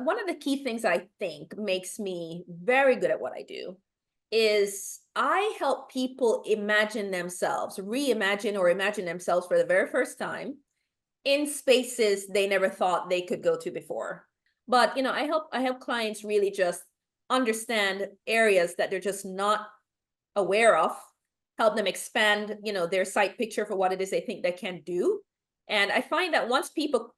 one of the key things I think makes me very good at what I do is I help people imagine themselves, reimagine or imagine themselves for the very first time in spaces they never thought they could go to before. But I help clients really just understand areas that they're just not aware of, help them expand, their sight picture for what it is they think they can do. And I find that once people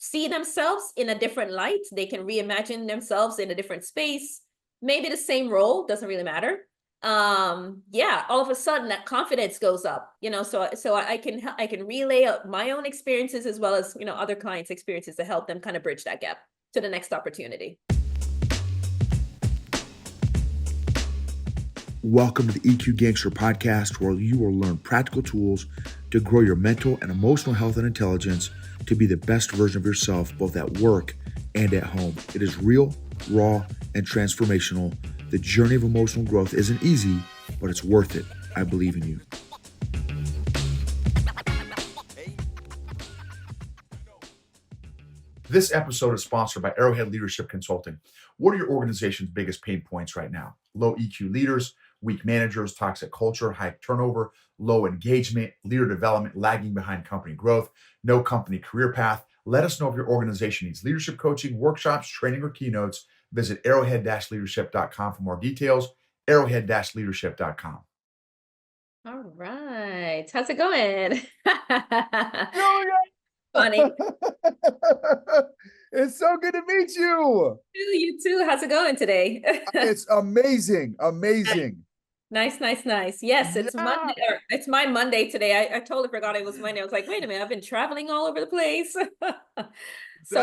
see themselves in a different light, they can reimagine themselves in a different space, maybe the same role, doesn't really matter. Yeah, all of a sudden that confidence goes up, so I can relay my own experiences as well as, other clients' experiences to help them kind of bridge that gap to the next opportunity. Welcome to the EQ Gangster podcast, where you will learn practical tools to grow your mental and emotional health and intelligence to be the best version of yourself, both at work and at home. It is real, raw, and transformational. The journey of emotional growth isn't easy, but it's worth it. I believe in you. This episode is sponsored by Arrowhead Leadership Consulting. What are your organization's biggest pain points right now? Low EQ leaders, weak managers, toxic culture, high turnover, low engagement, leader development, lagging behind company growth, no company career path. Let us know if your organization needs leadership coaching, workshops, training, or keynotes. Visit arrowhead-leadership.com for more details. Arrowhead-leadership.com. All right. How's it going? Julia! Funny. It's so good to meet you. You too. How's it going today? It's amazing. Nice, nice, nice. Yes, it's Yeah, Monday. Or it's my Monday today. I totally forgot it was Monday. I was like, wait a minute, I've been traveling all over the place. So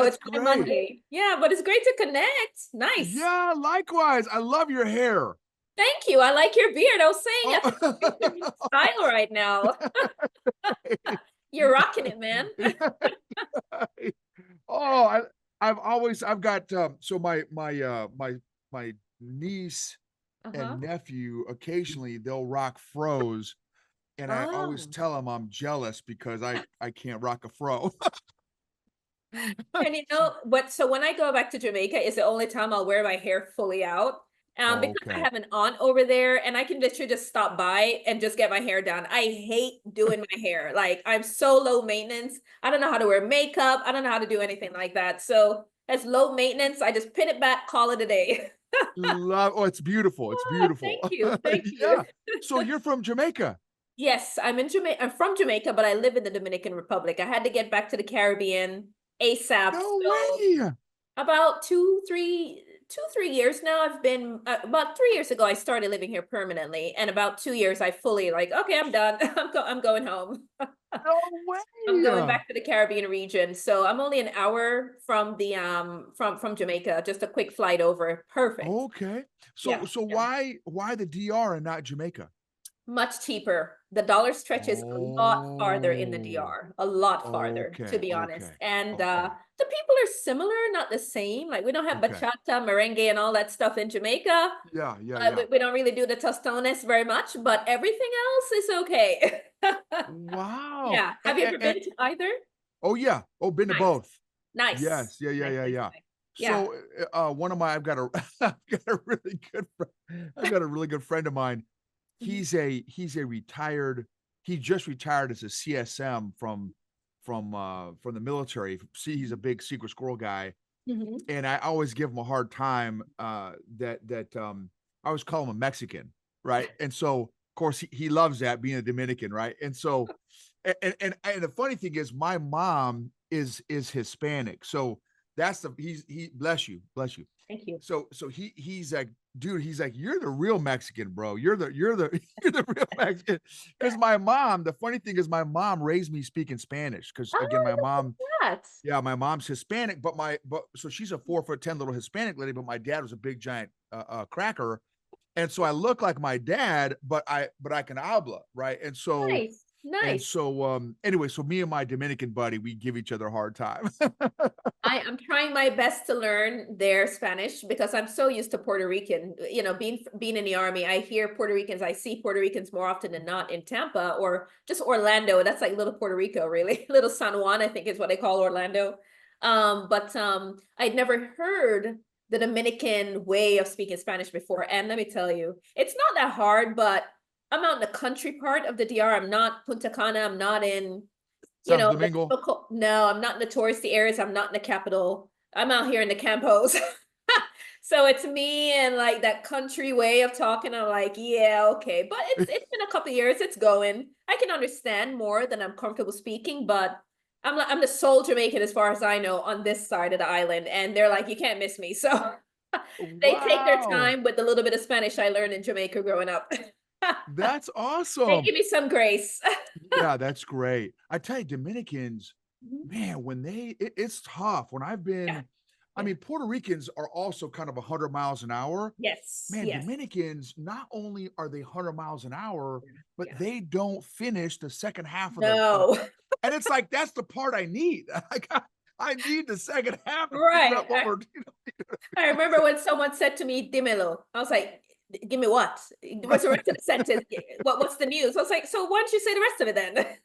that's it's my great. Monday. Yeah, but it's great to connect. Nice. Yeah, likewise. I love your hair. Thank you. I like your beard. I was saying, I think it's your new Oh. style right now. You're rocking it, man. Oh, I've got so my niece Uh-huh. and nephew occasionally they'll rock fros, and I always Oh. tell them I'm jealous because I can't rock a fro. And what? So when I go back to Jamaica, is the only time I'll wear my hair fully out. Because I Okay. have an aunt over there, and I can literally just stop by and just get my hair done. I hate doing my hair. Like, I'm so low maintenance. I don't know how to wear makeup. I don't know how to do anything like that. So as low maintenance, I just pin it back, call it a day. It's beautiful. It's Oh, beautiful. thank you. Thank you. Yeah. So you're from Jamaica? Yes, I'm in Jamaica. I'm from Jamaica, but I live in the Dominican Republic. I had to get back to the Caribbean ASAP. No So way. about 3 years now. I've been about 3 years ago. I started living here permanently, and about 2 years, I fully like, okay, I'm done. I'm going home. No I'm going way. back to the Caribbean region. So I'm only an hour from the from Jamaica. Just a quick flight over. Perfect. Okay. Yeah, So yeah. why the DR and not Jamaica? Much cheaper. The dollar stretches a lot farther in the Oh, DR, a lot farther, to okay, be honest. okay, And okay, the people are similar, not the same. Like, we don't have okay. bachata, merengue, and all that stuff in Jamaica. Yeah, yeah, We, yeah. we don't really do the tostones very much, but everything else is okay. Wow. Yeah. Have you ever been to either? Oh yeah. Oh, been to Nice, both. nice, Yes. Yeah, yeah, nice, yeah, nice, yeah. nice. Yeah. So, one of my I've got a really good I've got a really good friend of mine. Mhm. He's a retired he just retired as a CSM from the military. See, he's a big secret squirrel guy, Mhm. and I always give him a hard time, I always call him a Mexican, right? And so, of course, he loves that being a Dominican, right? And so, and the funny thing is, my mom is Hispanic, so that's the he bless you. Thank you. So he's like, dude, he's like, you're the real Mexican, bro. You're the you're the real Mexican. Because my mom, the funny thing is, my mom raised me speaking Spanish. Because again, Oh, look at that. yeah, my mom's Hispanic, but so she's a 4'10" little Hispanic lady, but my dad was a big giant cracker, and so I look like my dad, but I can habla, right? Nice, nice. Anyway, so me and my Dominican buddy, we give each other a hard time. I'm trying my best to learn their Spanish because I'm so used to Puerto Rican. Being in the army, I hear Puerto Ricans. I see Puerto Ricans more often than not in Tampa or just Orlando. That's like little Puerto Rico, really. Little San Juan, I think is what they call Orlando. But I'd never heard the Dominican way of speaking Spanish before. And let me tell you, it's not that hard, but I'm out in the country part of the DR. I'm not Punta Cana. I'm not in, Santo the Domingo. typical, no, I'm not in the touristy areas. I'm not in the capital. I'm out here in the Campos. So it's me and like that country way of talking. I'm like, yeah, okay. But it's been a couple of years. It's going. I can understand more than I'm comfortable speaking, but I'm the sole Jamaican as far as I know on this side of the island, and they're like, you can't miss me. So they take their Wow. time with the little bit of Spanish I learned in Jamaica growing up. That's They awesome. give me some grace. Yeah, that's great. I tell you, Dominicans, Mhm. man, when it's tough. When I've Yeah, been, I yeah. mean, Puerto Ricans are also kind of 100 miles an hour. Yes, Man, yes. Dominicans, not only are they 100 miles an hour, but Yeah. they don't finish the second half of No. and it's like that's the part I need. Like I need the second half to figure Right. out what we're. I remember when someone said to me, "Dímelo." I was like, "Give me what? What's the rest of the sentence? What's the news?" I was like, "So why don't you say the rest of it then?" Totally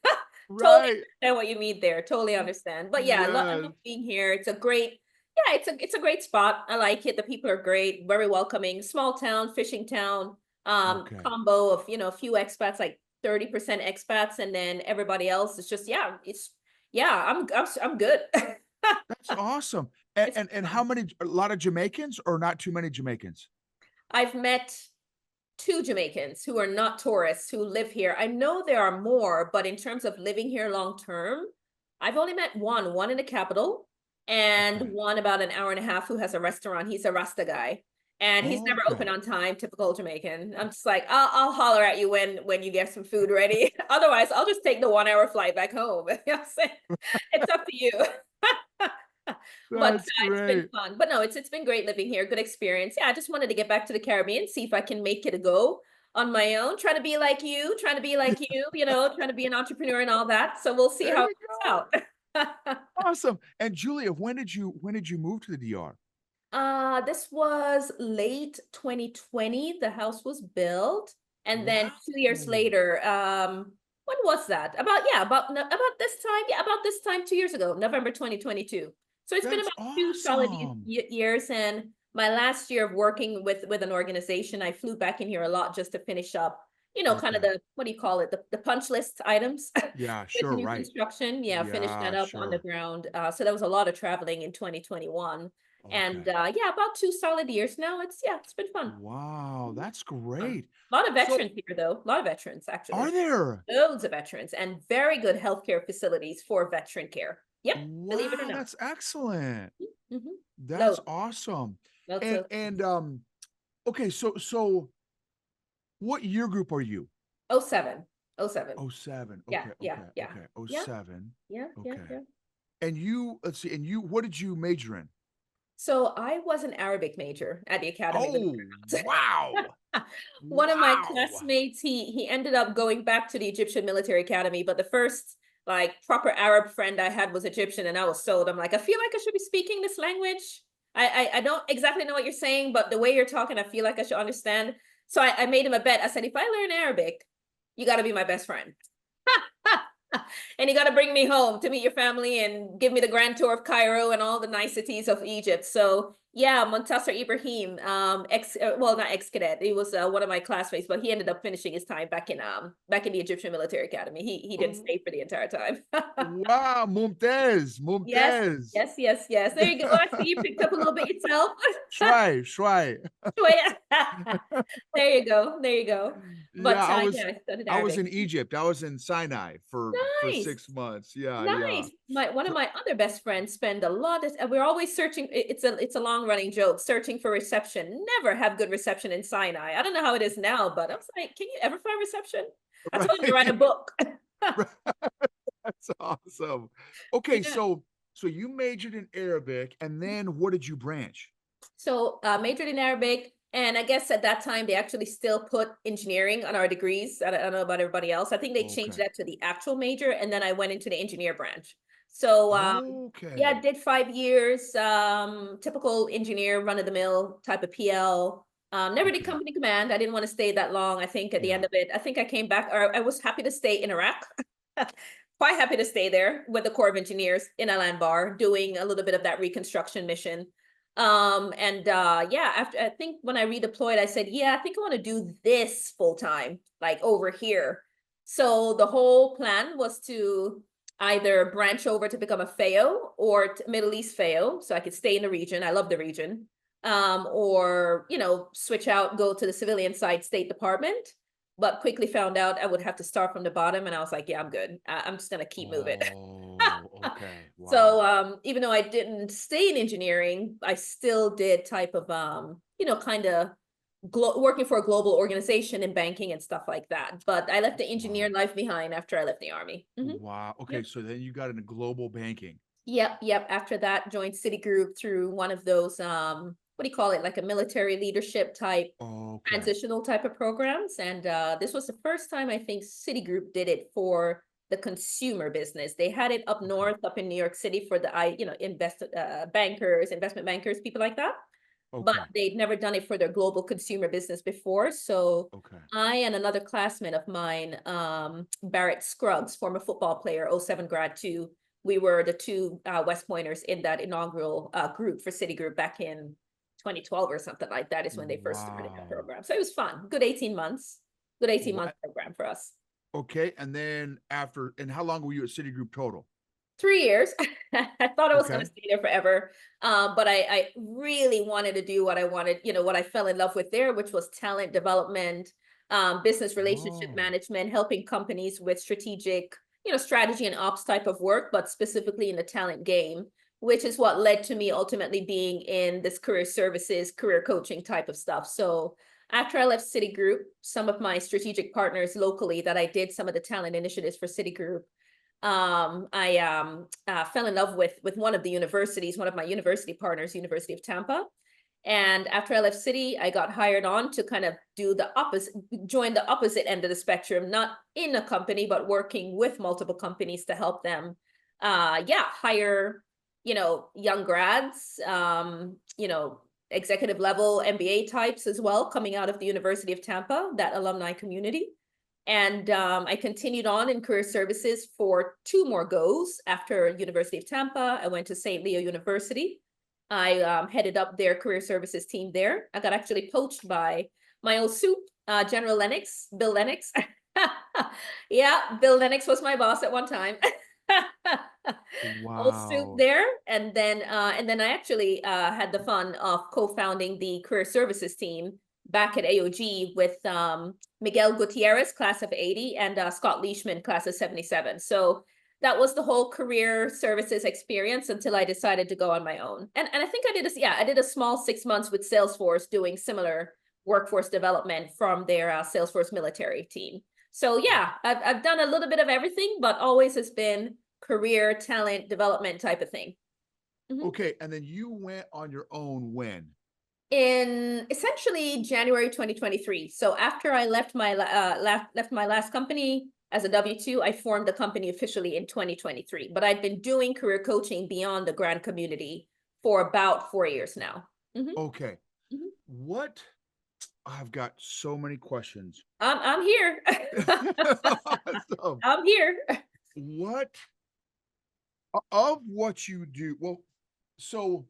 Right. understand what you mean there. Totally understand. But yeah, I Yes. love being here. It's a great, yeah, it's a great spot. I like it. The people are great, very welcoming. Small town, fishing town, Okay. combo of, a few expats, like 30% expats, and then everybody else is just, yeah, yeah, I'm good. That's awesome. And, It's and how fun. many a lot of Jamaicans or not too many Jamaicans? I've met two Jamaicans who are not tourists who live here. I know there are more, but in terms of living here long term, I've only met one in the capital and Okay. one about an hour and a half who has a restaurant. He's a Rasta guy. And he's never open Okay. on time, typical Jamaican. I'm just like, I'll holler at you when you get some food ready. Otherwise, I'll just take the 1 hour flight back home. You know what I'm saying? It's up to you. But That's it's been great. fun. But no, it's been great living here. Good experience. Yeah, I just wanted to get back to the Caribbean, see if I can make it a go on my own. Trying to be like you, trying to be like you, trying to be an entrepreneur and all that. So we'll see There how it you go. works out. Awesome. And Julia, when did you move to the DR? This was late 2020. The house was built, and then Wow. 2 years later, when was that? About, yeah, about this time. Yeah, about this time 2 years ago, November 2022. So it's been That's about two solid awesome. years, and my last year of working with an organization, I flew back in here a lot just to finish up, kind of Okay. the, what do you call it, the punch list items Yeah, with sure, new right. construction. Yeah, finish that Yeah, up on the sure. ground. So that was a lot of traveling in 2021. And Okay. yeah, about 2 solid years now. It's been fun. Wow, Mhm. that's Fun. great. A lot of So, veterans here though. A lot of veterans are actually. there? Loads of veterans and very good healthcare facilities for veteran care. Yep, believe it or Wow, not. that's excellent. Hmm. That's Loads, awesome. lots And of okay, so what year group are you? oh 07. Oh 07. Oh 07. Yeah, Okay, yeah, okay, yeah. okay. Oh Yeah, 07. yeah, yeah, Okay. yeah. And you, let's see, and you, what did you major in? So I was an Arabic major at the academy, believe Oh, it or wow. not. One of my Wow. classmates, he ended up going back to the Egyptian Military Academy, but the first like proper Arab friend I had was Egyptian, and I was sold. I'm like, I feel like I should be speaking this language. I don't exactly know what you're saying, but the way you're talking, I feel like I should understand. So I made him a bet. I said, if I learn Arabic, you got to be my best friend. And you got to bring me home to meet your family and give me the grand tour of Cairo and all the niceties of Egypt. So yeah, Montasser Ibrahim, well, not ex cadet. He was one of my classmates, but he ended up finishing his time back in the Egyptian Military Academy. He didn't Oh, stay for the entire time. wow, Mumtaz, Yes, Mumtaz. yes, yes, yes. There you go. I see you picked up a little bit yourself. Shwai, shwai. There you go. There you go. Yeah, But I was yeah, I studied I was Arabic. in Egypt. I was in Sinai for Nice. 6 months. Yeah, yeah. Nice. My one of So my other best friends spend a lot of, and we're always searching. It's a long running joke, searching for reception. Never have good reception in Sinai. I don't know how it is now, but I was like, can you ever find reception? I told him to write a right. book. That's awesome. Yeah. Okay, so you majored in Arabic, and then what did you branch? So majored in Arabic, and I guess at that time they actually still put engineering on our degrees. I don't know about everybody else. I think they changed Okay. that to the actual major, and then I went into the engineer branch. So yeah, Okay. did 5 years. Typical engineer, run of the mill type of PL. Never did Okay. company command. I didn't want to stay that long. I think at the end Yeah. of it, I think I came back, or I was happy to stay in Iraq. quite happy to stay there with the Corps of Engineers in Alan Bar, doing a little bit of that reconstruction mission. Yeah, after I think when I redeployed, I said, yeah, I think I want to do this full time, like over here. So the whole plan was to either branch over to become a FAO or Middle East FAO, so I could stay in the region. I love the region. Or switch out, go to the civilian side, State Department. But quickly found out I would have to start from the bottom, and I was like, yeah, I'm good. I'm just gonna keep moving. Oh, okay. So Wow. even though I didn't stay in engineering, I still did type of kind of working for a global organization in banking and stuff like that. But I left the engineer Wow. life behind after I left the army. Wow. Okay, Yep. so then you got into global banking. Yep. After that, joined Citigroup through one of those what do you call it, like a military leadership type Okay. transitional type of programs. And this was the first time I think Citigroup did it for the consumer business. They had it up Okay. north, up in New York City for the bankers, investment bankers, people like that. But Okay. they'd never done it for their global consumer business before. So Okay. I and another classmate of mine, Barrett Scruggs, former football player, '07 grad too, we were the two West Pointers in that inaugural group for Citigroup back in 2012 or something like that is when they first started that Wow. program. So it was fun. Good 18 months. Good 18 month What? program for us. Okay, and then after, and how long were you at Citigroup total? 3 years. I thought I was going to Okay. stay there forever. But I really wanted to do what I wanted, what I fell in love with there, which was talent development, business relationship Oh, management, helping companies with strategic, strategy and ops type of work, but specifically in the talent game, which is what led to me ultimately being in this career services, career coaching type of stuff. So after I left Citigroup, some of my strategic partners locally that I did some of the talent initiatives for Citigroup, I fell in love with one of the universities, one of my university partners, University of Tampa. And after I left City, I got hired on to kind of do the opposite, join the opposite end of the spectrum, not in a company, but working with multiple companies to help them, hire, young grads, executive level MBA types as well, coming out of the University of Tampa, that alumni community. And I continued on in career services for 2 more goes after University of Tampa. I went to St. Leo University. I headed up their career services team there. I got actually poached by my old soup, General Lennox, Bill Lennox. Yeah, Bill Lennox was my boss at one time. Old soup wow. there, and then I actually had the fun of co-founding the career services team back at AOG with Miguel Gutierrez, class of '80, and Scott Leishman, class of '77. So that was the whole career services experience until I decided to go on my own. And I think I did a small 6 months with Salesforce doing similar workforce development from their Salesforce military team. So yeah, I've done a little bit of everything, but always has been career talent development type of thing. Mhm. Okay, and then you went on your own when? In essentially January 2023. So after I left my last company as a W-2, I formed the company officially in 2023. But I've been doing career coaching beyond the Grad community for about 4 years now. Mhm, Okay. mhm. What? I've got so many questions. I'm here. So, I'm here. what of what you do? Well, so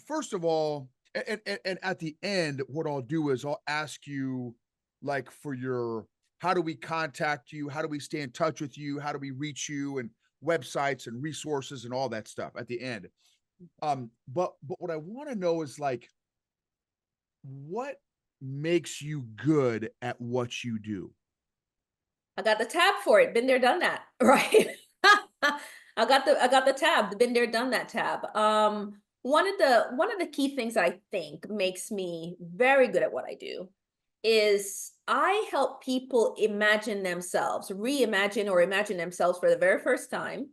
first of all, and at the end, what I'll do is I'll ask you, like, for your, how do we contact you? How do we stay in touch with you? How do we reach you? And websites and resources and all that stuff at the end. But what I want to know is, like, what makes you good at what you do? I got the tab for it. Been there, done that. Right. I got the tab. Been there, done that tab. One of the key things I think makes me very good at what I do is I help people imagine themselves, reimagine or imagine themselves for the very first time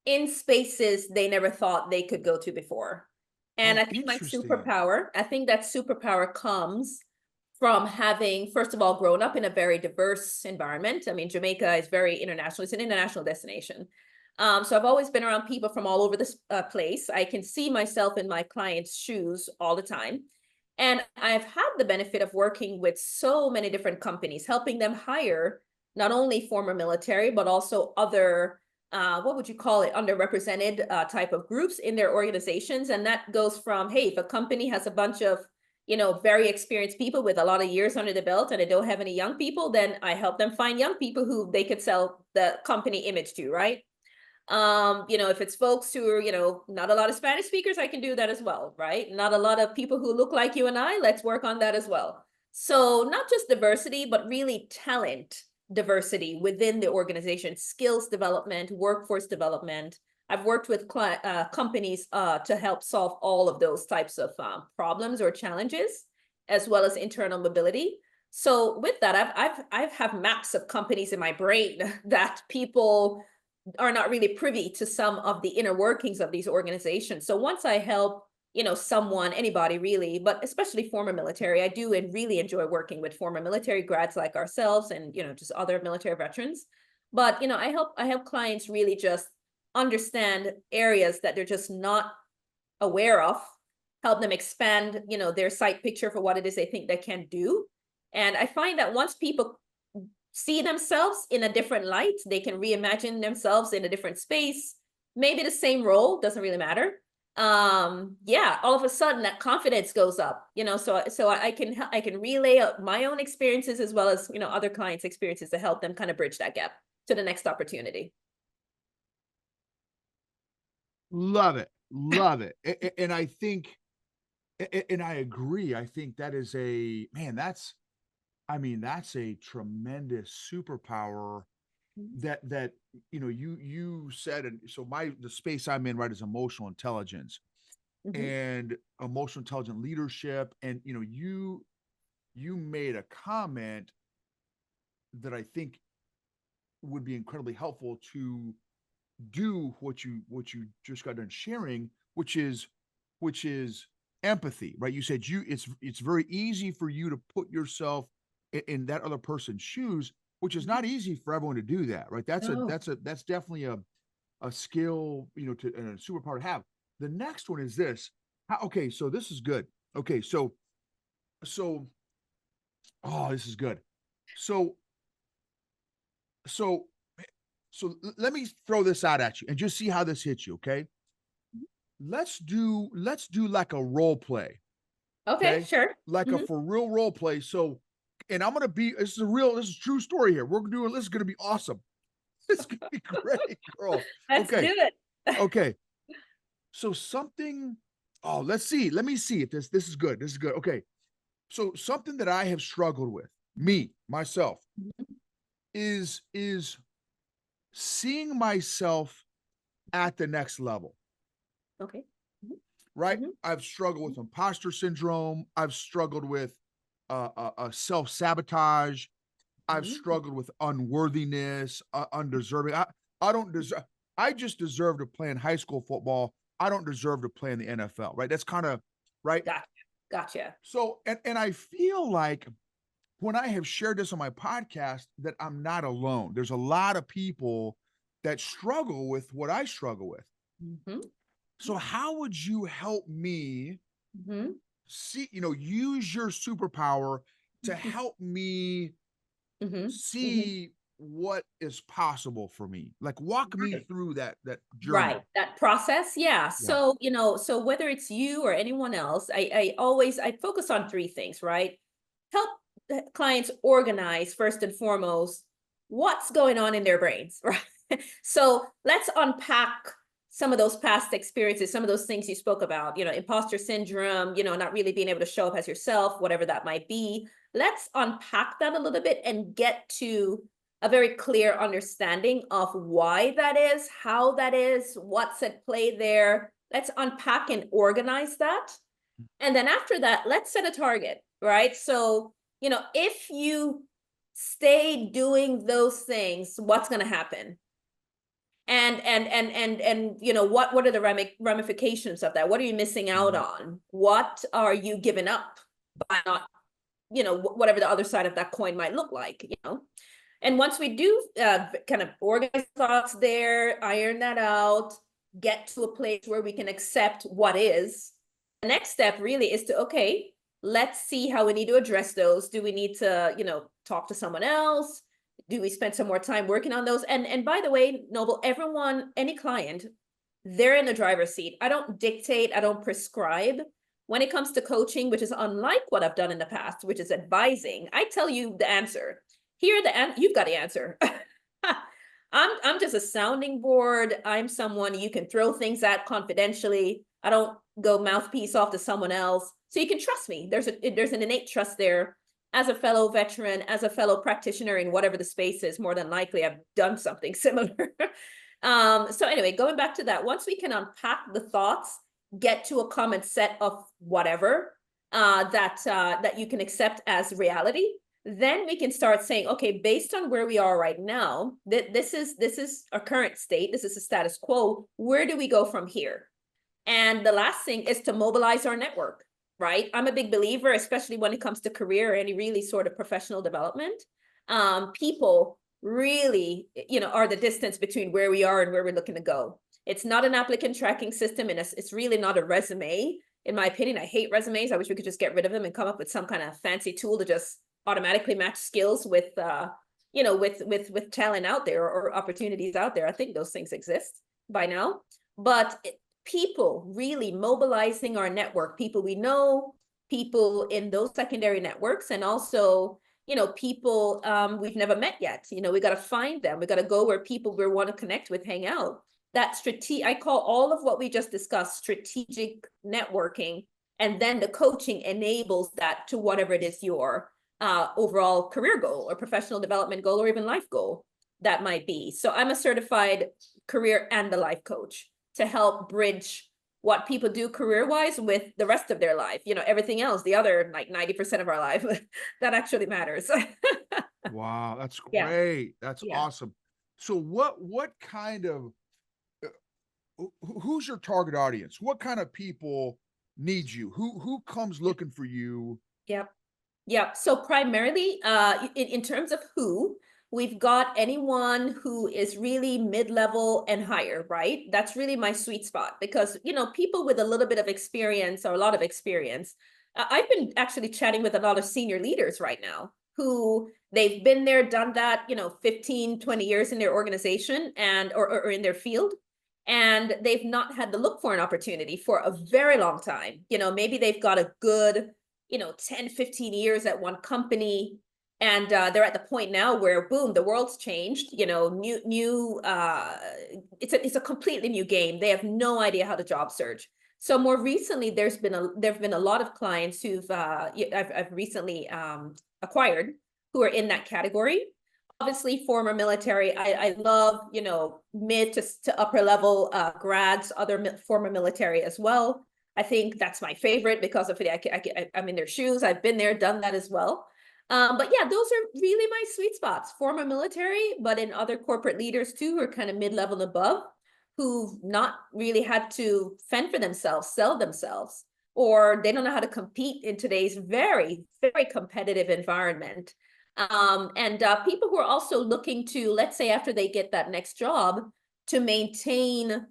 in spaces they never thought they could go to before. And Oh, I think interesting. I think that superpower comes from having, first of all, grown up in a very diverse environment. I mean, Jamaica is very international, it's an international destination. So I've always been around people from all over this place. I can see myself in my clients' shoes all the time. And I've had the benefit of working with so many different companies, helping them hire not only former military, but also other, what would you call it, underrepresented type of groups in their organizations. And that goes from, hey, if a company has a bunch of, very experienced people with a lot of years under the belt and they don't have any young people, then I help them find young people who they could sell the company image to, right? If it's folks who are, not a lot of Spanish speakers, I can do that as well, right? Not a lot of people who look like you and I, let's work on that as well. So not just diversity, but really talent diversity within the organization, skills development, workforce development. I've worked with companies to help solve all of those types of problems or challenges, as well as internal mobility. So with that, I've have maps of companies in my brain that people are not really privy to some of the inner workings of these organizations. So once I help, someone, anybody really, but especially former military, I do and really enjoy working with former military grads like ourselves and, just other military veterans. But, I help clients really just understand areas that they're just not aware of, help them expand, their sight picture for what it is they think they can do. And I find that once people see themselves in a different light, they can reimagine themselves in a different space, maybe the same role, doesn't really matter. Yeah, all of a sudden that confidence goes up, so I can relay my own experiences as well as, other clients' experiences to help them kind of bridge that gap to the next opportunity. Love it. Love it. And I think, and I agree. I think that is that's a tremendous superpower that you said. And so the space I'm in, right, is emotional intelligence and emotional intelligent leadership. And you made a comment that I think would be incredibly helpful to do what you just got done sharing, which is empathy, right? You said it's very easy for you to put yourself in that other person's shoes, which is not easy for everyone to do that, right? That's No. that's definitely a skill, and a superpower to have. The next one is this. Okay, so this is good. Okay, so oh, this is good. So so let me throw this out at you and just see how this hits you, okay? Let's do like a role play. Okay, sure. Like a for real role play. So, and I'm gonna be this is a true story here. This is gonna be awesome. This is gonna be great, girl. Let's Okay. do it. Okay. So something, oh, let's see. Let me see if this is good. This is good. Okay. So something that I have struggled with, myself, is seeing myself at the next level. Okay. Right? I've struggled with imposter syndrome. I've struggled with self-sabotage. I've struggled with unworthiness, undeserving. I don't deserve. I just deserve to play in high school football. I don't deserve to play in the NFL. Right? That's kind of right. Gotcha. So, and I feel like when I have shared this on my podcast, that I'm not alone. There's a lot of people that struggle with what I struggle with. So how would you help me see, use your superpower to help me see what is possible for me? Like walk me through that journey. Right, that process, yeah. So, so whether it's you or anyone else, I focus on three things, right? Help the clients organize first and foremost what's going on in their brains, right? So let's unpack some of those past experiences, some of those things you spoke about, imposter syndrome, not really being able to show up as yourself, whatever that might be. Let's unpack that a little bit and get to a very clear understanding of why that is, how that is, what's at play there. Let's unpack and organize that. And then after that, let's set a target, right? So, if you stay doing those things, what's going to happen? And what are the ramifications of that? What are you missing out on? What are you giving up by not, whatever the other side of that coin might look like, And once we do kind of organize thoughts there, iron that out, get to a place where we can accept what is, the next step really is to, okay, let's see how we need to address those. Do we need to, talk to someone else? do we spend some more time working on those? And by the way, Noble, everyone, any client, they're in the driver's seat. I don't dictate, I don't prescribe. When it comes to coaching, which is unlike what I've done in the past, which is advising, I tell you the answer. Here, you've got the answer. I'm just a sounding board. I'm someone you can throw things at confidentially. I don't go mouthpiece off to someone else. So you can trust me. There's an innate trust there. As a fellow veteran, as a fellow practitioner in whatever the space is, more than likely I've done something similar. So anyway, going back to that, once we can unpack the thoughts, get to a common set of whatever that you can accept as reality, then we can start saying, okay, based on where we are right now, this is our current state, this is the status quo, where do we go from here? And the last thing is to mobilize our network, right? I'm a big believer, especially when it comes to career or any really sort of professional development. People really, are the distance between where we are and where we're looking to go. It's not an applicant tracking system, and it's really not a resume. In my opinion, I hate resumes. I wish we could just get rid of them and come up with some kind of fancy tool to just automatically match skills with with talent out there or opportunities out there. I think those things exist by now, but people really mobilizing our network, people we know, people in those secondary networks, and also people we've never met yet. We got to find them. We got to go where people we want to connect with hang out. That I call all of what we just discussed strategic networking, and then the coaching enables that to whatever it is your overall career goal or professional development goal or even life goal that might be. So I'm a certified career and the life coach to help bridge what people do career-wise with the rest of their life, everything else, the other like 90% of our life that actually matters. Wow, that's Yeah. great. That's Yeah. awesome. So what kind of who's your target audience? What kind of people need you? Who comes looking for you? Yep. Yep. So primarily, in terms of who, we've got anyone who is really mid-level and higher, right? That's really my sweet spot because, people with a little bit of experience or a lot of experience. I've been actually chatting with a lot of senior leaders right now who they've been there, done that, 15, 20 years in their organization and or in their field. And they've not had to look for an opportunity for a very long time. Maybe they've got a good 10, 15 years at one company. And they're at the point now where, boom, the world's changed, it's a completely new game. They have no idea how to job search. So more recently, there've been a lot of clients who've I've recently acquired who are in that category. Obviously, former military. I love, mid to upper level grads, other former military as well. I think that's my favorite because of it. I'm in their shoes. I've been there, done that as well. But yeah, those are really my sweet spots. Former military, but in other corporate leaders too, who are kind of mid-level and above, who've not really had to fend for themselves, sell themselves, or they don't know how to compete in today's very, very competitive environment. And people who are also looking to, let's say after they get that next job, to maintain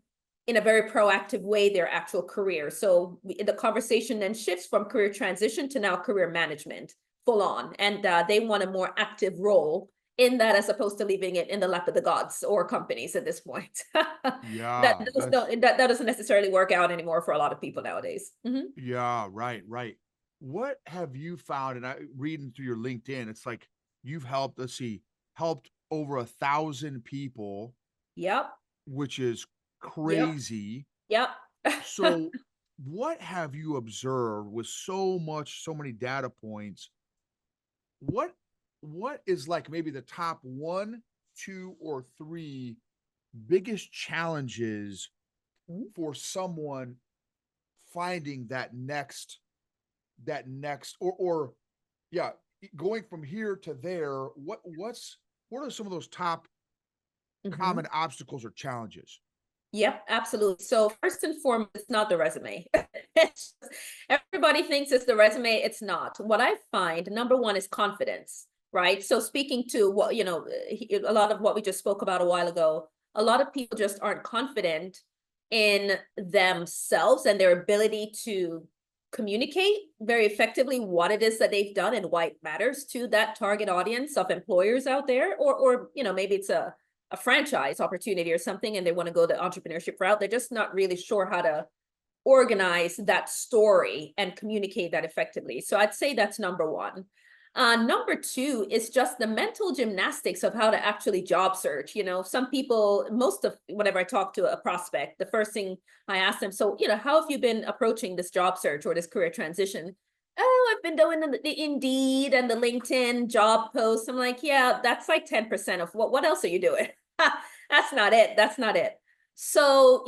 in a very proactive way their actual career. So the conversation then shifts from career transition to now career management, full on. And they want a more active role in that as opposed to leaving it in the lap of the gods or companies at this point. Yeah, that doesn't necessarily work out anymore for a lot of people nowadays. Mhm. yeah, right, right. What have you found? And I reading through your LinkedIn, it's like you've helped, helped over 1,000 people, Yep. which is Yep. crazy. Yep. So what have you observed with so many data points? What is like maybe the top 1, 2, or 3 biggest challenges Mhm. for someone finding that next or yeah, going from here to there? What are some of those top Mhm. common obstacles or challenges? Yep, absolutely. So first and foremost, it's not the resume. Everybody thinks it's the resume. It's not. What I find, number one, is confidence, right? So speaking to what, a lot of what we just spoke about a while ago, a lot of people just aren't confident in themselves and their ability to communicate very effectively what it is that they've done and why it matters to that target audience of employers out there, or maybe it's a franchise opportunity or something, and they want to go the entrepreneurship route. They're just not really sure how to organize that story and communicate that effectively. So I'd say that's number one. Number two is just the mental gymnastics of how to actually job search. Some people, most of whenever I talk to a prospect, the first thing I ask them, so, how have you been approaching this job search or this career transition? Oh, I've been doing the Indeed and the LinkedIn job posts. I'm like, yeah, that's like 10% of what else are you doing? That's not it. That's not it. So,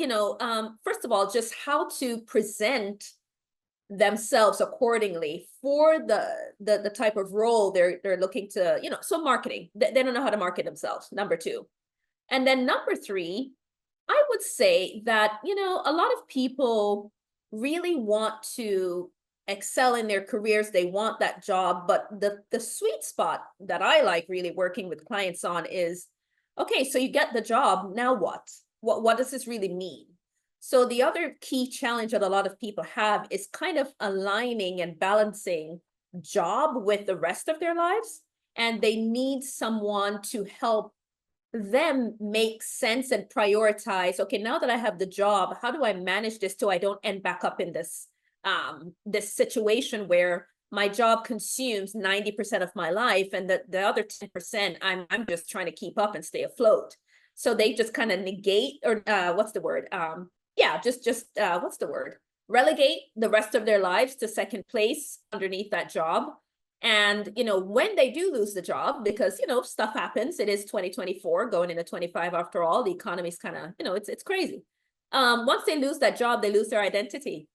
first of all, just how to present themselves accordingly for the type of role they're looking to, so marketing. They don't know how to market themselves, number two. And then number three, I would say that, a lot of people really want to excel in their careers. They want that job, but the sweet spot that I like really working with clients on is, okay, so you get the job, now what? What does this really mean? So the other key challenge that a lot of people have is kind of aligning and balancing job with the rest of their lives. And they need someone to help them make sense and prioritize, okay, now that I have the job, how do I manage this so I don't end back up in this situation where my job consumes 90% of my life, and the other 10% I'm just trying to keep up and stay afloat. So they just kind of negate, or what's the word? Just what's the word? Relegate the rest of their lives to second place underneath that job. And, when they do lose the job, because, stuff happens, it is 2024 going into 25 after all, the economy's kind of, it's crazy. Once they lose that job, they lose their identity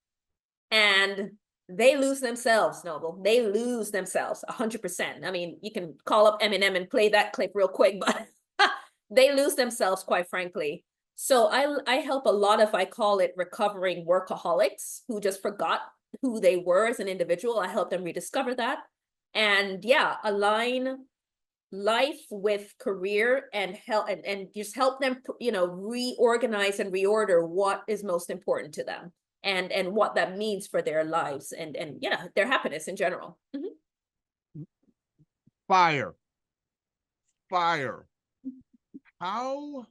and they lose themselves, Noble. They lose themselves 100%. I mean, you can call up Eminem and play that clip real quick, but they lose themselves, quite frankly. So I help a lot of, I call it recovering workaholics who just forgot who they were as an individual. I help them rediscover that. And yeah, align life with career and help and just help them, reorganize and reorder what is most important to them and what that means for their lives and their happiness in general. Mm-hmm. Fire. How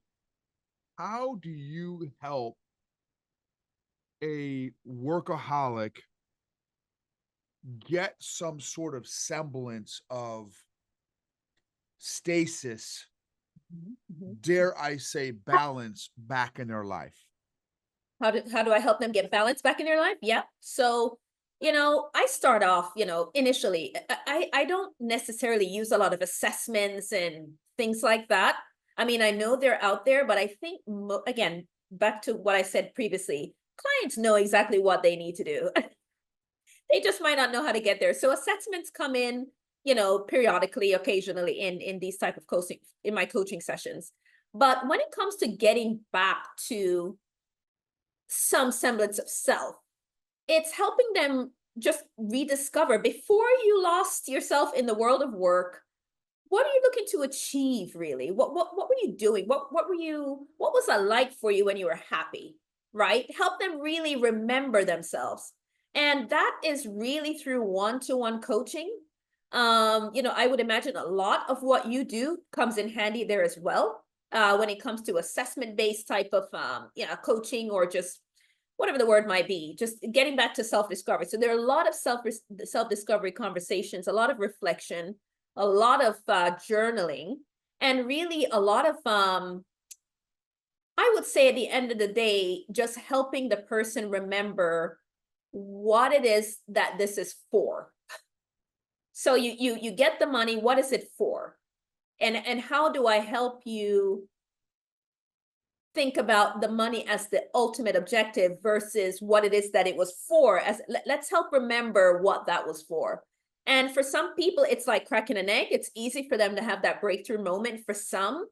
do you help a workaholic get some sort of semblance of stasis, Mm-hmm. dare I say balance, back in their life? How do I help them get balance back in their life? Yeah. So, I start off, initially, I don't necessarily use a lot of assessments and things like that. I mean, I know they're out there, but I think, again, back to what I said previously, clients know exactly what they need to do. They just might not know how to get there. So assessments come in, periodically, occasionally in these type of coaching, in my coaching sessions. But when it comes to getting back to some semblance of self, it's helping them just rediscover, before you lost yourself in the world of work, what are you looking to achieve really? What were you doing? What was that like for you when you were happy, right? Help them really remember themselves. And that is really through one-to-one coaching. I would imagine a lot of what you do comes in handy there as well. When it comes to assessment-based type of coaching, or just whatever the word might be, just getting back to self-discovery. So there are a lot of self-discovery conversations, a lot of reflection, a lot of journaling, and really a lot of, I would say at the end of the day, just helping the person remember what it is that this is for. So you get the money, what is it for? And how do I help you think about the money as the ultimate objective versus what it is that it was for? Let's help remember what that was for. And for some people, it's like cracking an egg. It's easy for them to have that breakthrough moment. For some,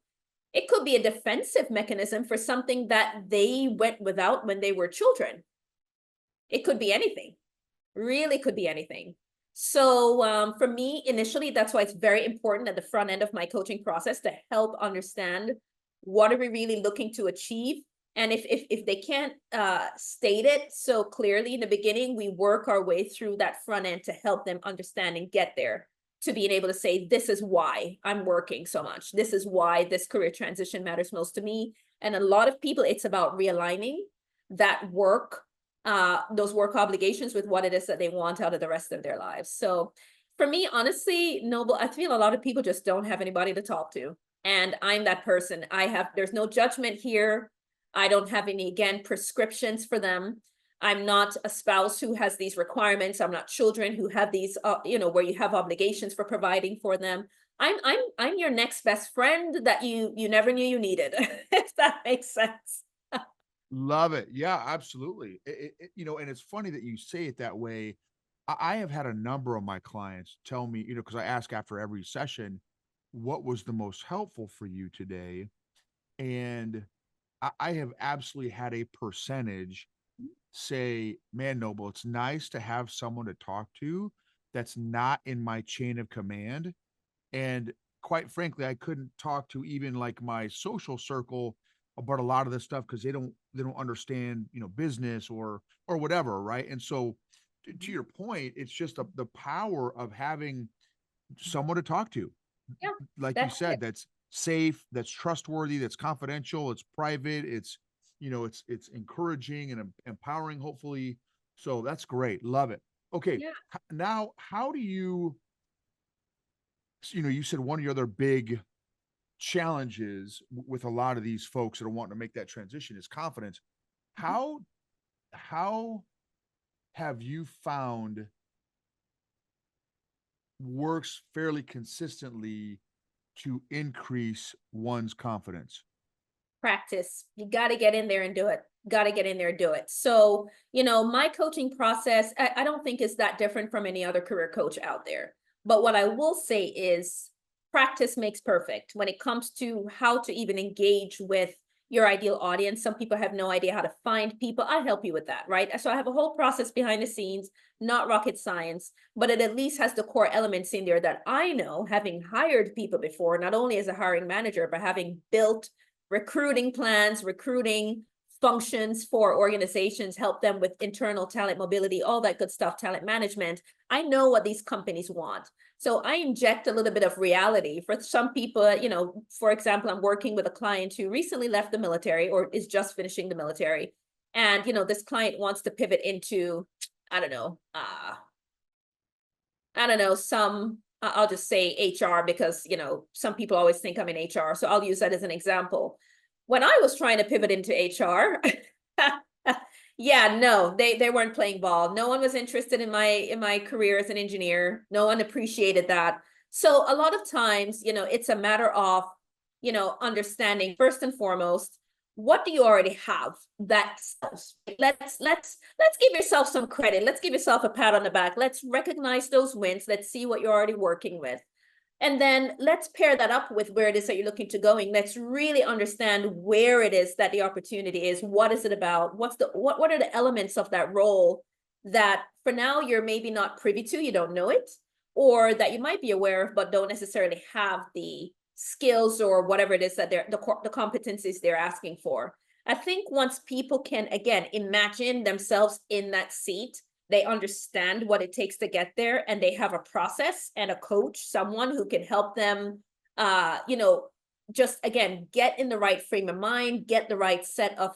it could be a defensive mechanism for something that they went without when they were children. It could be anything, really could be anything. So for me, initially, that's why it's very important at the front end of my coaching process to help understand what are we really looking to achieve And if they can't state it so clearly in the beginning, we work our way through that front end to help them understand and get there to being able to say, this is why I'm working so much. This is why this career transition matters most to me. And a lot of people, it's about realigning that work, those work obligations with what it is that they want out of the rest of their lives. So for me, honestly, Noble, I feel a lot of people just don't have anybody to talk to. And I'm that person. There's no judgment here. I don't have any, again, prescriptions for them. I'm not a spouse who has these requirements. I'm not children who have these, where you have obligations for providing for them. I'm your next best friend that you never knew you needed, if that makes sense. Love it. Yeah, absolutely. And it's funny that you say it that way. I have had a number of my clients tell me, because I ask after every session, what was the most helpful for you today? And I have absolutely had a percentage say, man, Noble, it's nice to have someone to talk to that's not in my chain of command. And quite frankly, I couldn't talk to even like my social circle about a lot of this stuff because they don't understand, business or whatever, right? And so to your point, it's just the power of having someone to talk to. Yeah, Like you that's it. said, that's safe, that's trustworthy, that's confidential, it's private, it's encouraging and empowering, hopefully. So that's great. Love it. Okay. Yeah. Now, how do you, you said one of your other big challenges with a lot of these folks that are wanting to make that transition is confidence. How have you found works fairly consistently to increase one's confidence? Practice. You got to get in there and do it. Got to get in there and do it. So, my coaching process, I don't think is that different from any other career coach out there. But what I will say is practice makes perfect when it comes to how to even engage with your ideal audience. Some people have no idea how to find people. I help you with that, right? So I have a whole process behind the scenes, not rocket science, but it at least has the core elements in there that I know, having hired people before, not only as a hiring manager, but having built recruiting plans, recruiting functions for organizations, help them with internal talent mobility, all that good stuff, talent management. I know what these companies want. So I inject a little bit of reality for some people. For example, I'm working with a client who recently left the military or is just finishing the military. And, this client wants to pivot into, I don't know, I'll just say HR because, some people always think I'm in HR. So I'll use that as an example. When I was trying to pivot into HR, yeah, no, they weren't playing ball. No one was interested in my career as an engineer. No one appreciated that. So a lot of times, it's a matter of, understanding first and foremost, what do you already have that sells? Let's give yourself some credit. Let's give yourself a pat on the back. Let's recognize those wins. Let's see what you're already working with. And then let's pair that up with where it is that you're looking to going. Let's really understand where it is that the opportunity is. What is it about? What are the elements of that role that for now you're maybe not privy to, you don't know it, or that you might be aware of, but don't necessarily have the skills or whatever it is that the competencies they're asking for. I think once people can, again, imagine themselves in that seat, they understand what it takes to get there, and they have a process and a coach, someone who can help them, just again, get in the right frame of mind, get the right set of,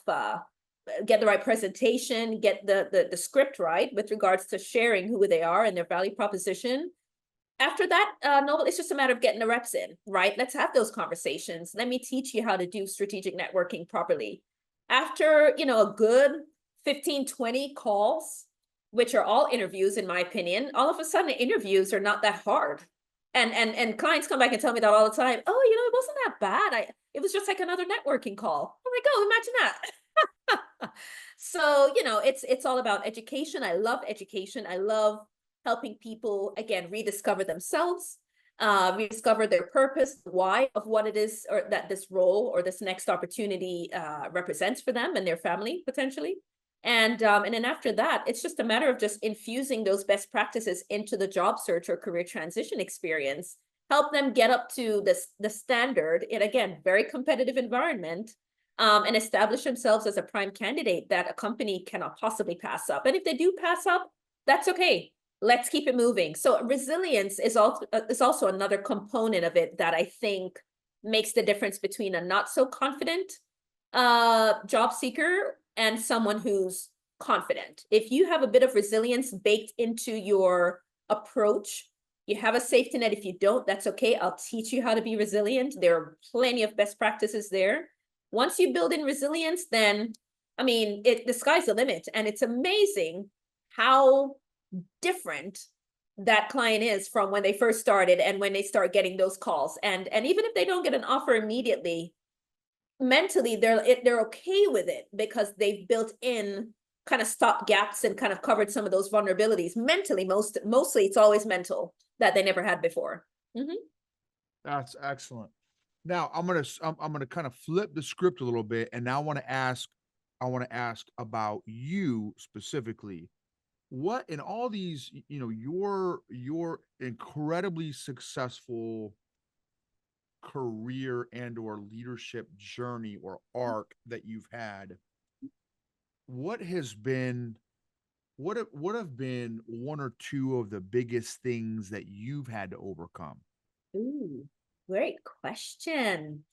get the right presentation, get the script right with regards to sharing who they are and their value proposition. After that, Noble, it's just a matter of getting the reps in, right? Let's have those conversations. Let me teach you how to do strategic networking properly. After, a good 15, 20 calls, which are all interviews, in my opinion, all of a sudden the interviews are not that hard. And clients come back and tell me that all the time. Oh, it wasn't that bad. It was just like another networking call. I'm like, oh, imagine that. So, it's all about education. I love education. I love helping people, again, rediscover themselves, rediscover their purpose, why of what it is or that this role or this next opportunity represents for them and their family potentially. And then after that, it's just a matter of just infusing those best practices into the job search or career transition experience, help them get up to the standard in, again, very competitive environment, and establish themselves as a prime candidate that a company cannot possibly pass up. And if they do pass up, that's okay. Let's keep it moving. So resilience is also another component of it that I think makes the difference between a not so confident job seeker and someone who's confident. If you have a bit of resilience baked into your approach, you have a safety net. If you don't, that's okay. I'll teach you how to be resilient. There are plenty of best practices there. Once you build in resilience, then, I mean, the sky's the limit. And it's amazing how different that client is from when they first started and when they start getting those calls. And even if they don't get an offer immediately, mentally they're okay with it because they've built in kind of stop gaps and kind of covered some of those vulnerabilities mentally. Mostly it's always mental that they never had before. That's excellent. Now I'm gonna kind of flip the script a little bit, and now I want to ask about you specifically. What in all these, your incredibly successful career and or leadership journey or arc that you've had, what has been what have been one or two of the biggest things that you've had to overcome? Ooh, great question.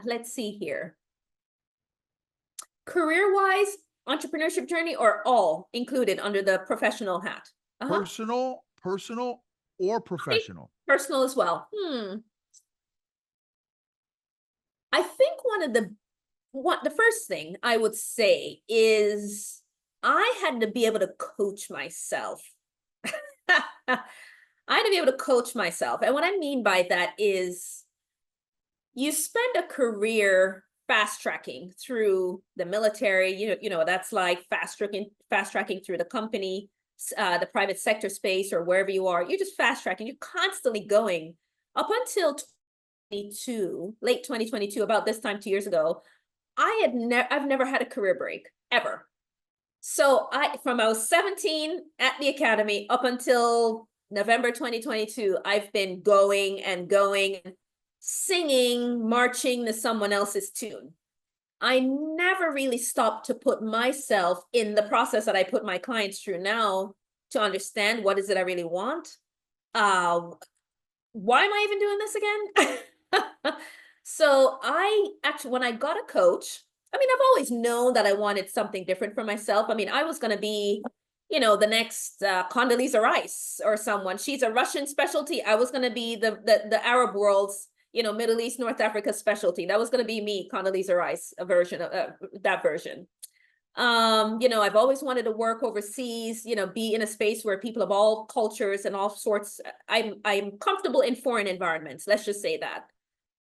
Let's see here. Career-wise, entrepreneurship journey, or all included under the professional hat? Personal or professional? Personal as well. I think the first thing I would say is I had to be able to coach myself. I had to be able to coach myself. And what I mean by that is you spend a career fast tracking through the military, that's like fast tracking through the company, the private sector space, or wherever you are. You're just fast tracking. You're constantly going up until late 2022, about this time 2 years ago. I've never had a career break ever. So I was 17 at the academy up until November 2022, I've been going and going, singing, marching to someone else's tune. I never really stopped to put myself in the process that I put my clients through now to understand what is it I really want. Why am I even doing this again? So when I got a coach, I mean, I've always known that I wanted something different for myself. I mean, I was going to be, the next Condoleezza Rice or someone. She's a Russian specialty. I was going to be the Arab world's, Middle East, North Africa specialty. That was going to be me, Condoleezza Rice, a version of that version. I've always wanted to work overseas, be in a space where people of all cultures and all sorts. I'm comfortable in foreign environments. Let's just say that.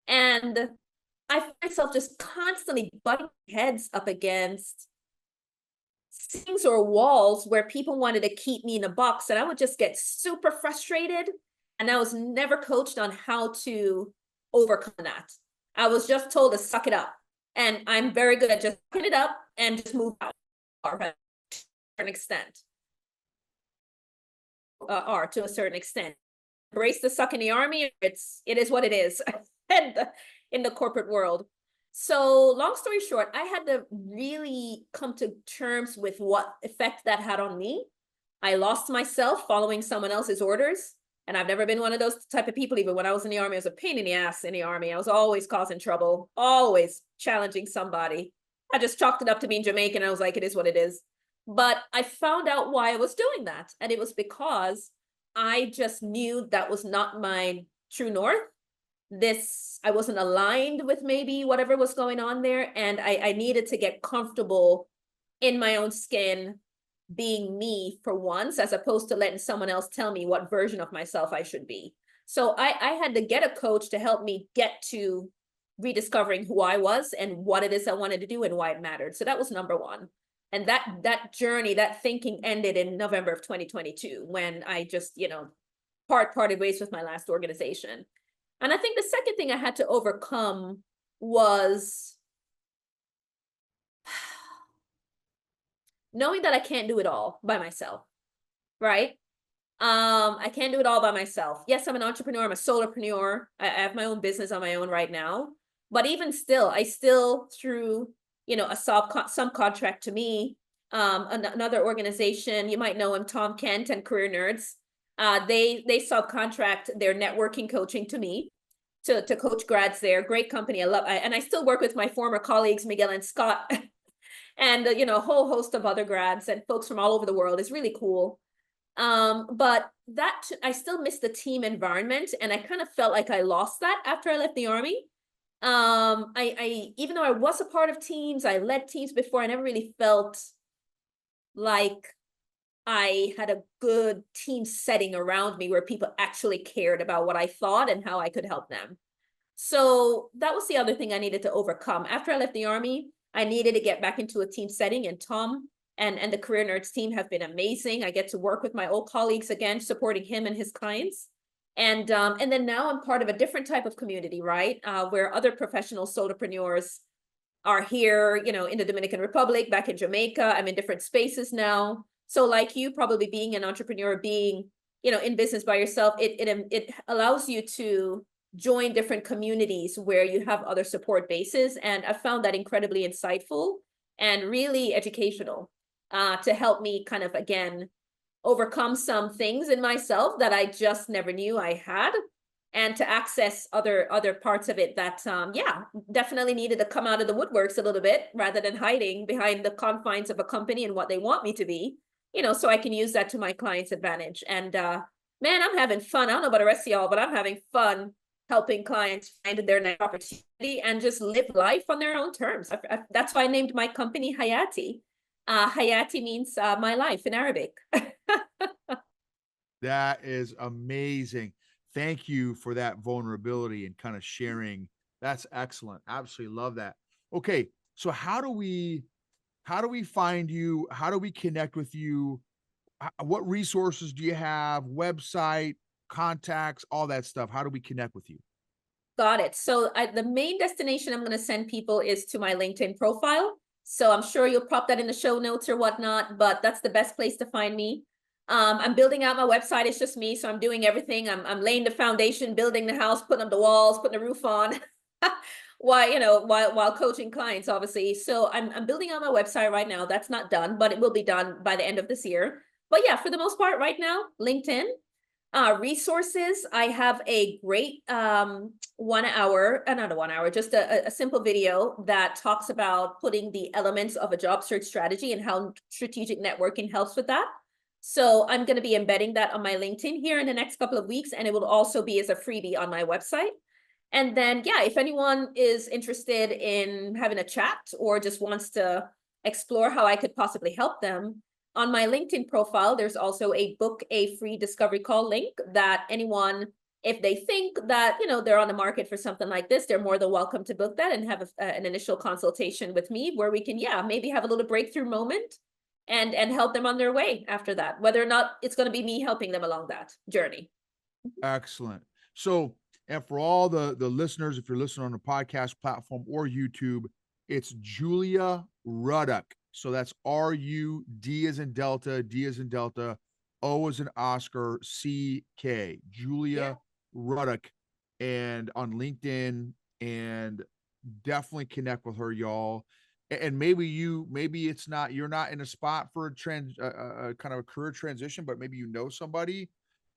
And I find myself just constantly butting heads up against things or walls where people wanted to keep me in a box, and I would just get super frustrated. And I was never coached on how to overcome that. I was just told to suck it up. And I'm very good at just sucking it up and just move out to an extent. To a certain extent. Embrace the suck in the army. It is what it is. And in the corporate world. So long story short, I had to really come to terms with what effect that had on me. I lost myself following someone else's orders. And I've never been one of those type of people. Even when I was in the army, I was a pain in the ass in the army. I was always causing trouble, always challenging somebody. I just chalked it up to being Jamaican. I was like, it is what it is. But I found out why I was doing that. And it was because I just knew that was not my true north. I wasn't aligned with maybe whatever was going on there. And I needed to get comfortable in my own skin, being me for once, as opposed to letting someone else tell me what version of myself I should be. So I had to get a coach to help me get to rediscovering who I was and what it is I wanted to do and why it mattered. So that was number one. And that journey, that thinking ended in November of 2022 when I just, parted ways with my last organization. And I think the second thing I had to overcome was knowing that I can't do it all by myself, right? I can't do it all by myself. Yes, I'm an entrepreneur. I'm a solopreneur. I have my own business on my own right now. But even still, I still through, a some contract to me, another organization, you might know him, Tom Kent and Career Nerds. They subcontract their networking coaching to me to coach grads there. Great company. And I still work with my former colleagues, Miguel and Scott, and a whole host of other grads and folks from all over the world. Is really cool. But that I still miss the team environment, and I kind of felt like I lost that after I left the Army. I even though I was a part of teams, I led teams before, I never really felt like I had a good team setting around me where people actually cared about what I thought and how I could help them. So that was the other thing I needed to overcome. After I left the Army, I needed to get back into a team setting, and Tom and the Career Nerds team have been amazing. I get to work with my old colleagues again, supporting him and his clients. And then now I'm part of a different type of community, right? Where other professional solopreneurs are here, in the Dominican Republic, back in Jamaica. I'm in different spaces now. So like you, probably being an entrepreneur, being, in business by yourself, it allows you to join different communities where you have other support bases. And I found that incredibly insightful and really educational, to help me kind of, again, overcome some things in myself that I just never knew I had, and to access other parts of it that definitely needed to come out of the woodworks a little bit rather than hiding behind the confines of a company and what they want me to be, so I can use that to my clients' advantage. And man, I'm having fun. I don't know about the rest of y'all, but I'm having fun helping clients find their next opportunity and just live life on their own terms. That's why I named my company Hayati. Hayati means my life in Arabic. That is amazing. Thank you for that vulnerability and kind of sharing. That's excellent. Absolutely love that. Okay, so how do we find you? How do we connect with you? What resources do you have? Website, contacts, all that stuff. How do we connect with you? Got it. So the main destination I'm going to send people is to my LinkedIn profile. So I'm sure you'll pop that in the show notes or whatnot, but that's the best place to find me. I'm building out my website. It's just me. So I'm doing everything. I'm laying the foundation, building the house, putting up the walls, putting the roof on while coaching clients, obviously. So I'm building out my website right now. That's not done, but it will be done by the end of this year. But yeah, for the most part right now, LinkedIn. Resources, I have a great 1 hour, not a 1 hour, just a simple video that talks about putting the elements of a job search strategy and how strategic networking helps with that. So I'm going to be embedding that on my LinkedIn here in the next couple of weeks, and it will also be as a freebie on my website. And then, yeah, if anyone is interested in having a chat or just wants to explore how I could possibly help them, on my LinkedIn profile, there's also a book a free discovery call link that anyone, if they think that, they're on the market for something like this, they're more than welcome to book that and have an initial consultation with me where we can, maybe have a little breakthrough moment and help them on their way after that, whether or not it's going to be me helping them along that journey. Excellent. So, and for all the listeners, if you're listening on a podcast platform or YouTube, it's Julia Ruddock. So that's R-U-D as in Delta, D as in Delta, O as in Oscar, C-K, Julia Ruddock, and on LinkedIn, and definitely connect with her, y'all. And maybe you're not in a spot for a kind of a career transition, but maybe somebody,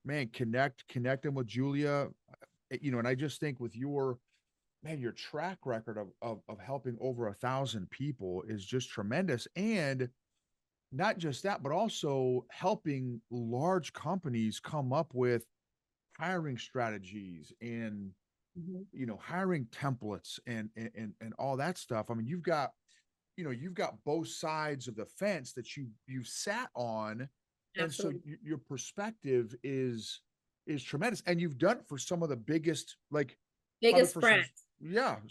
man, connect them with Julia, and I just think with your track record of helping over 1,000 people is just tremendous. And not just that, but also helping large companies come up with hiring strategies and, hiring templates and all that stuff. I mean, you've got both sides of the fence that you've sat on. Absolutely. And so your perspective is tremendous. And you've done it for some of the biggest, Biggest brands.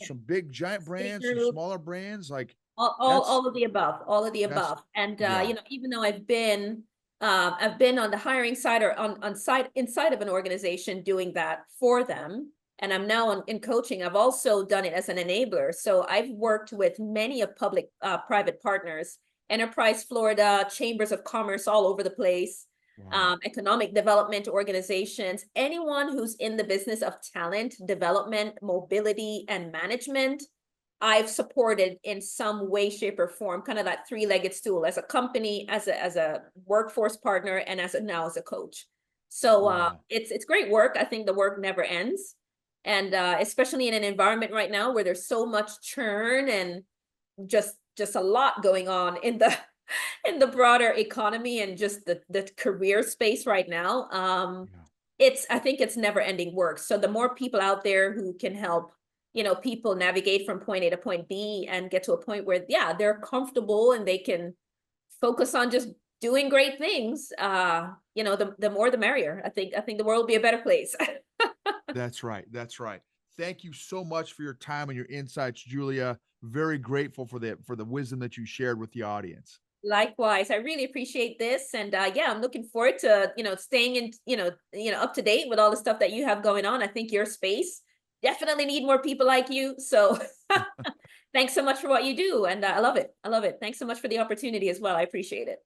Some big giant brands, some smaller brands, like all of the above, And even though I've been on the hiring side or on site inside of an organization doing that for them, and I'm now in coaching, I've also done it as an enabler. So I've worked with many of private partners, Enterprise Florida, chambers of commerce all over the place. Wow. economic development organizations, anyone who's in the business of talent development, mobility, and management, I've supported in some way, shape, or form, kind of that three-legged stool as a company, as a workforce partner, and now as a coach. So Wow. it's great work. I think the work never ends. And especially in an environment right now where there's so much churn and just a lot going on in the in the broader economy and just the career space right now. Yeah. I think it's never ending work. So the more people out there who can help, people navigate from point A to point B and get to a point where, yeah, they're comfortable and they can focus on just doing great things, the more the merrier. I think the world will be a better place. That's right. That's right. Thank you so much for your time and your insights, Julia. Very grateful for the wisdom that you shared with the audience. Likewise, I really appreciate this, and yeah, I'm looking forward to staying in up to date with all the stuff that you have going on. I think your space definitely need more people like you. So thanks so much for what you do, and I love it. I love it. Thanks so much for the opportunity as well. I appreciate it.